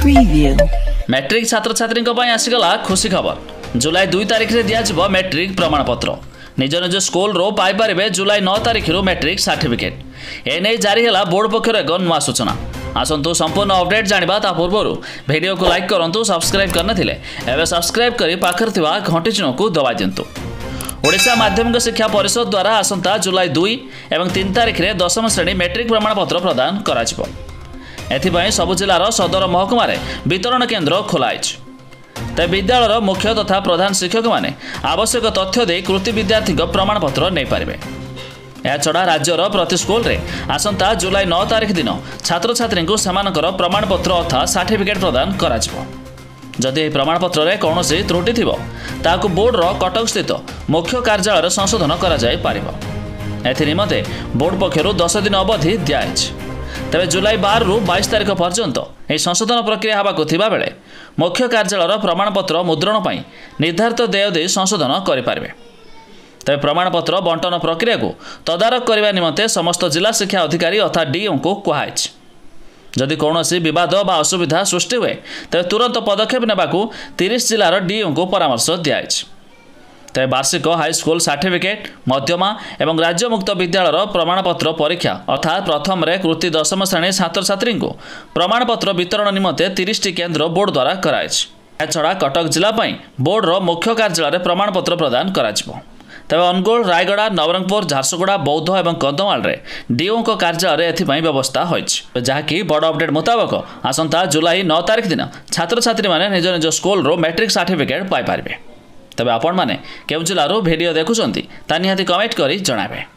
Preview. Matric छात्र छात्री आसीगला खुशी खबर। जुलाई 2 तारिख में दिज्व मैट्रिक प्रमाणपत्र। निज निज स्कूल रो पाइपर जुलाई 9 तारिख मैट्रिक सर्टिफिकेट। एने जारी है बोर्ड पक्षर एक नुआ सूचना। आसतु संपूर्ण अपडेट जाना ता पूर्व वीडियो को लाइक करूँ, सब्सक्राइब करनथिले एवं सब्सक्राइब कर पाखर थिबा घंटी चिन्ह को दबाई दिंतु। ओडिशा माध्यमिक शिक्षा परिषद द्वारा आसंता जुलाई 2 एवं 3 तारिख में 10th श्रेणी मैट्रिक प्रमाणपत्र प्रदान कराजिबो। एथिपाई सबु जिलार सदर महकुमार वितरण केन्द्र खोलाई। तेज विद्यालय मुख्य तथा प्रधान शिक्षक माने आवश्यक तथ्य दे कृति विद्यार्थी प्रमाणपत्र नहीं पारे। याछड़ा राज्यर प्रति स्कूल रे आसंता जुलाई 9 तारिख दिन छात्र छात्री को सेमानकर प्रमाणपत्र अर्थात सर्टिफिकेट प्रदान कराजिबो। जदि प्रमाणपत्र रे कौनसी त्रुटि थिबो ताकु बोर्ड रो कटक स्थित मुख्य कार्यालय संशोधन करा जाय पारिबो। एथि निमते बोर्ड पक्षरु 10 दिन अवधि दियाइछ। तेज जुलाई 12 रु 22 तारिख पर्यंत यह संशोधन प्रक्रिया होगा थिबा बेले मुख्य कार्यालय प्रमाणपत्र मुद्रण पर निर्धारित देय दे संशोधन करें। तेज प्रमाणपत्र बंटन प्रक्रिया को तदारक करने निमंते समस्त जिला शिक्षा अधिकारी अर्थात डीओ को कहुई। जदि कौन विवाद बा असुविधा सृष्टि हुए तेज तुरंत पदक्षेप नेबाकू 30 जिलार डीओ को परामर्श दिखाई। तेज वार्षिक हाईस्कूल सर्टिफिकेट मध्यमा एवं राज्य मुक्त विद्यालय प्रमाणपत्र परीक्षा अर्थात प्रथम रे कृति 10th श्रेणी छात्र छात्री को प्रमाणपत्र वितरण निमंते 30 केन्द्र बोर्ड द्वारा कराई। छड़ा कटक जिला बोर्ड रो मुख्य कार्यालय प्रमाणपत्र प्रदान कराजिबो। तेज अनुगोल रायगड़ा नवरंगपुर झारसुगुड़ा बौद्ध और कंधमाल डीओ कार्यालय एथिपाई व्यवस्था होइछ। जहाँकि बड़ अपडेट मुताबक आसंता जुलाई 9 तारिख दिन छात्र छात्री माने निज निज स्कूल रो मैट्रिक सर्टिफिकेट पाई पारिबे। तबे आपण माने केउ जिल्लारो वीडियो देखुछंती ता निहाती कमेंट करी जणाबे।